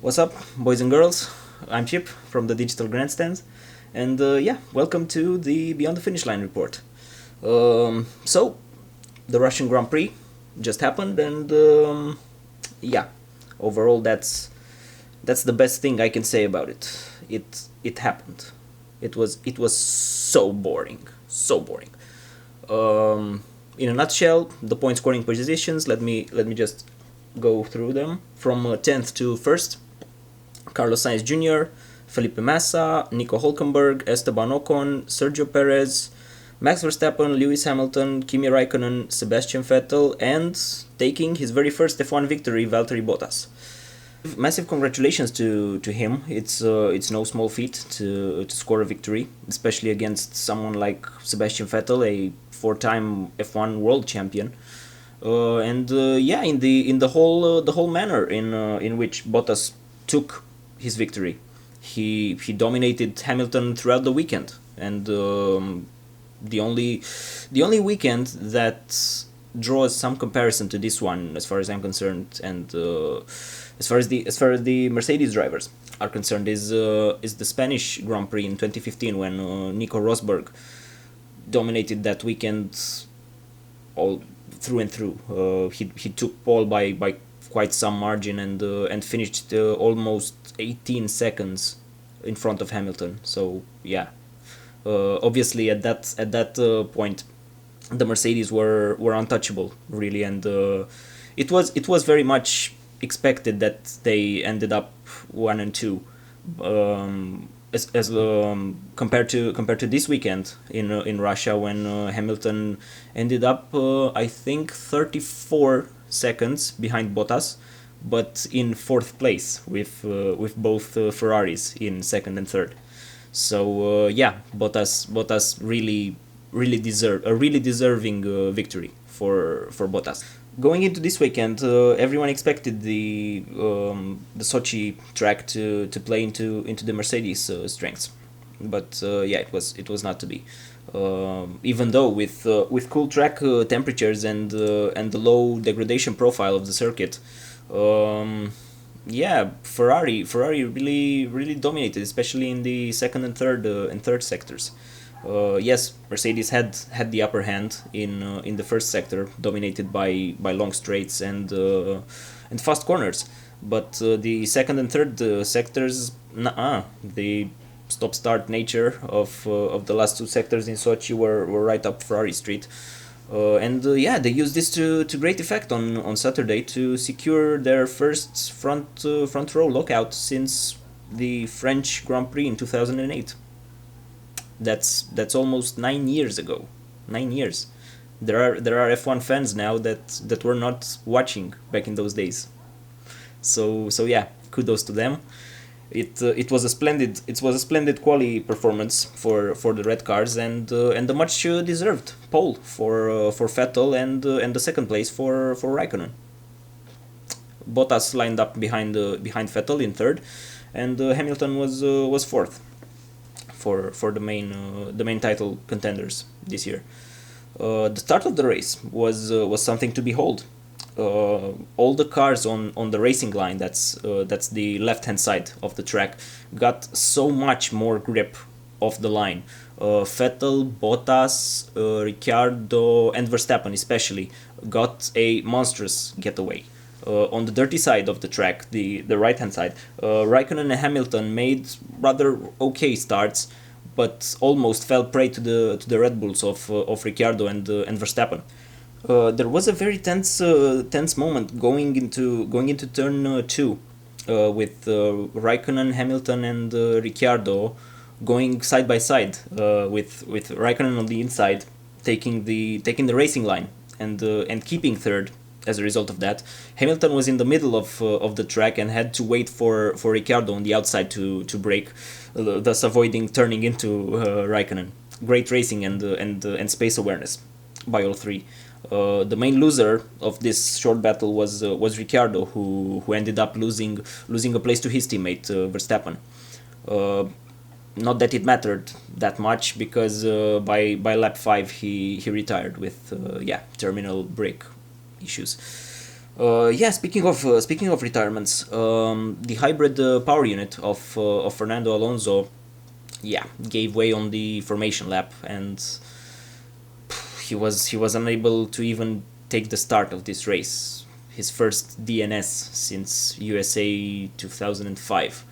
What's up, boys and girls? I'm Chip from the Digital Grandstand, and welcome to the Beyond the Finish Line report. So, the Russian Grand Prix just happened, and overall, that's the best thing I can say about it. It happened. It was so boring, so boring. In a nutshell, the point scoring positions. Let me just go through them from 10th to 1st. Carlos Sainz Jr., Felipe Massa, Nico Hülkenberg, Esteban Ocon, Sergio Perez, Max Verstappen, Lewis Hamilton, Kimi Raikkonen, Sebastian Vettel, and taking his very first F1 victory, Valtteri Bottas. Massive congratulations to him. It's no small feat to score a victory, especially against someone like Sebastian Vettel, a four-time F1 world champion. In the whole manner in which Bottas took his victory. He dominated Hamilton throughout the weekend, and the only weekend that draws some comparison to this one, as far as I'm concerned, and as far as the Mercedes drivers are concerned, is the Spanish Grand Prix in 2015 when Nico Rosberg dominated that weekend all through and through. He took pole by quite some margin and finished almost 18 seconds in front of Hamilton. So yeah, obviously at that point, the Mercedes were untouchable, really, and it was very much expected that they ended up 1 and 2. As compared to this weekend in Russia, when Hamilton ended up I think 34 seconds behind Bottas, but in 4th place with both Ferraris in 2nd and 3rd. So Bottas really deserving victory for Bottas. Going into this weekend, everyone expected the Sochi track to play into the Mercedes strengths, but it was not to be. Even though with cool track temperatures and the low degradation profile of the circuit, Ferrari really dominated, especially in the 2nd and 3rd sectors. Yes, Mercedes had the upper hand in the 1st sector, dominated by long straights and fast corners. But the 2nd and 3rd sectors, the stop-start nature of the last 2 sectors in Sochi were right up Ferrari Street. They used this to great effect on Saturday to secure their first front row lockout since the French Grand Prix in 2008. That's almost 9 years ago. 9 years. There are F1 fans now that were not watching back in those days. So yeah, kudos to them. It was a splendid quali performance for the red cars, and a much deserved pole for Vettel and the 2nd place for Raikkonen. Bottas lined up behind Vettel in 3rd, and Hamilton was 4th for the main title contenders this year. The start of the race was something to behold. All the cars on the racing line, that's the left hand side of the track, got so much more grip off the line. Vettel, Bottas, Ricciardo, and Verstappen especially got a monstrous getaway. On the dirty side of the track, the right hand side, Raikkonen and Hamilton made rather okay starts, but almost fell prey to the Red Bulls of Ricciardo and Verstappen. There was a very tense moment going into turn 2, with Raikkonen, Hamilton, and Ricciardo going side by side, with Raikkonen on the inside taking the racing line and keeping 3rd. As a result of that, Hamilton was in the middle of the track and had to wait for Ricciardo on the outside to brake, thus avoiding turning into Raikkonen. Great racing and space awareness by all three. The main loser of this short battle was Ricciardo, who ended up losing a place to his teammate Verstappen. Not that it mattered that much, because by lap 5 he retired with terminal brake issues. Yeah, speaking of retirements, the hybrid power unit of Fernando Alonso, yeah, gave way on the formation lap, and he was unable to even take the start of this race, his first DNS since USA 2005,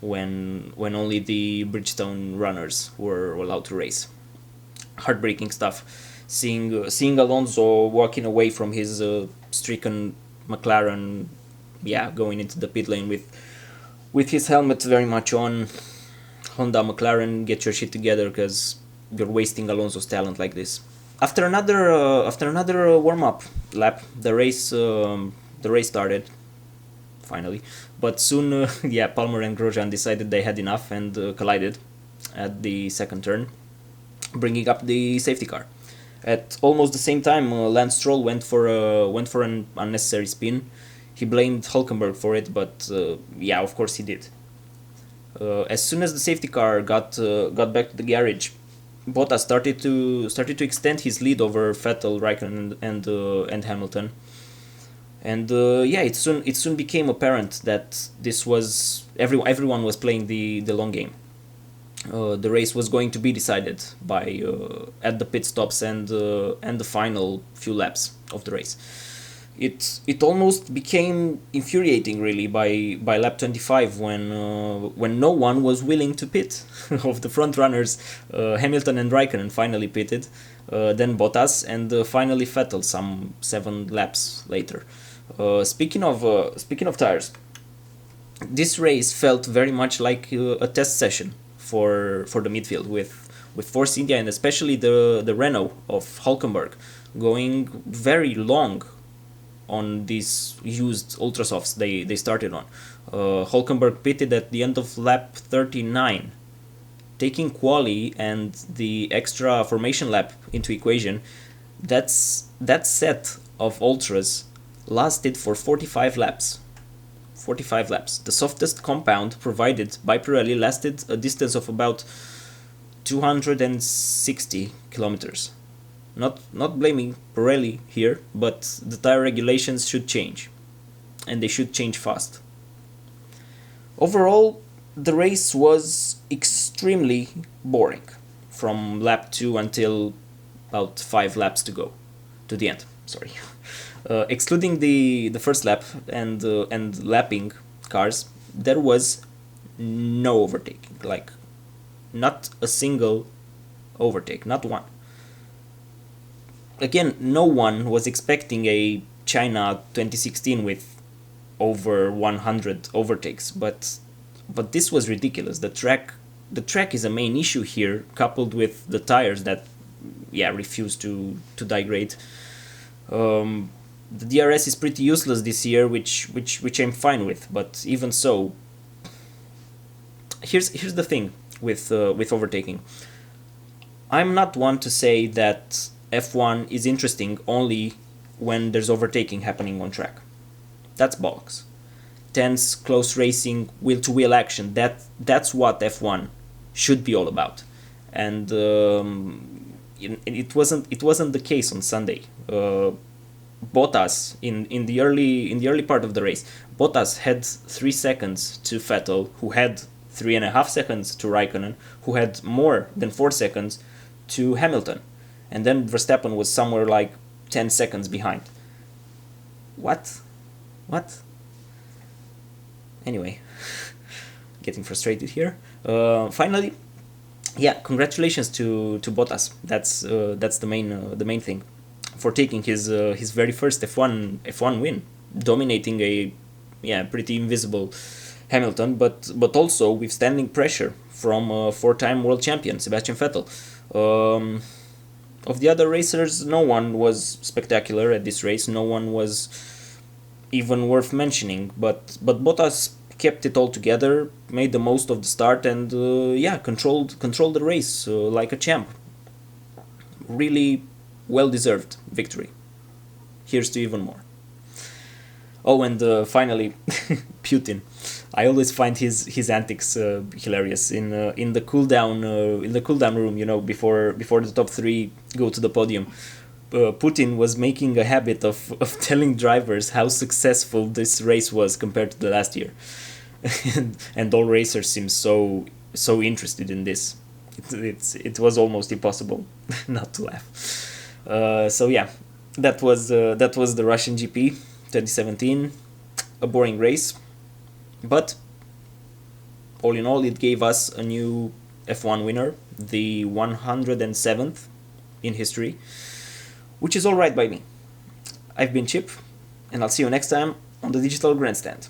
when only the Bridgestone runners were allowed to race. Heartbreaking stuff. Seeing Alonso walking away from his stricken McLaren, yeah, going into the pit lane with his helmet very much on. Honda, McLaren, get your shit together, because you're wasting Alonso's talent like this. After another warm up lap, the race started finally, but soon, yeah, Palmer and Grosjean decided they had enough and collided at the second turn, bringing up the safety car. At almost the same time, Lance Stroll went for an unnecessary spin. He blamed Hulkenberg for it, but yeah, of course he did. As soon as the safety car got back to the garage, Bottas started to extend his lead over Vettel, Raikkonen, and Hamilton. And yeah, it soon became apparent that this was everyone was playing the long game. The race was going to be decided by at the pit stops and the final few laps of the race. It almost became infuriating, really, by lap 25, when no one was willing to pit. Of the front runners, Hamilton and Raikkonen finally pitted, then Bottas, and finally Vettel some 7 laps later. Speaking of tires, this race felt very much like a test session for the midfield, with Force India and especially the Renault of Hulkenberg going very long on these used Ultrasofts they started on. Hulkenberg pitted at the end of lap 39. Taking quali and the extra formation lap into equation, that set of Ultras lasted for 45 laps. 45 laps. The softest compound provided by Pirelli lasted a distance of about 260 kilometers. Not blaming Pirelli here, but the tire regulations should change, and they should change fast. Overall, the race was extremely boring from lap 2 until about 5 laps to go to the end. Sorry. Excluding the first lap and lapping cars, there was no overtaking. Like, not a single overtake, not one. Again, no one was expecting a China 2016 with over 100 overtakes, but this was ridiculous. The track is a main issue here, coupled with the tires that, yeah, refuse to degrade. The DRS is pretty useless this year, which I'm fine with, but even so, here's the thing with overtaking. I'm not one to say that F1 is interesting only when there's overtaking happening on track. That's bollocks. Tense, close racing, wheel-to-wheel action, that's what F1 should be all about. And it wasn't the case on Sunday. Bottas in the early part of the race, Bottas had 3 seconds to Vettel, who had 3.5 seconds to Raikkonen, who had more than 4 seconds to Hamilton. And then Verstappen was somewhere like 10 seconds behind. What? Anyway, getting frustrated here. Finally, yeah, congratulations to Bottas. That's the main thing, for taking his very first F1 win, dominating a pretty invisible Hamilton, but also withstanding pressure from 4-time world champion Sebastian Vettel. Of the other racers, no one was spectacular at this race. No one was even worth mentioning. But Bottas kept it all together, made the most of the start, and controlled the race like a champ. Really well-deserved victory. Here's to even more. Oh, and finally, Putin. I always find his antics hilarious in the cool down room. Before the top 3 go to the podium. Putin was making a habit of telling drivers how successful this race was compared to the last year. And all racers seem so interested in this. It was almost impossible not to laugh. So yeah, that was the Russian GP 2017. A boring race, but all in all, it gave us a new F1 winner, the 107th in history, which is alright by me. I've been Chip, and I'll see you next time on the Digital Grandstand.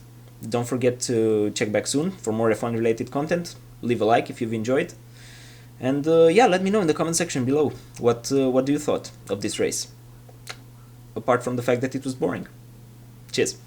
Don't forget to check back soon for more F1 related content. Leave a like if you've enjoyed. And yeah, let me know in the comment section below what do you thought of this race, apart from the fact that it was boring. Cheers.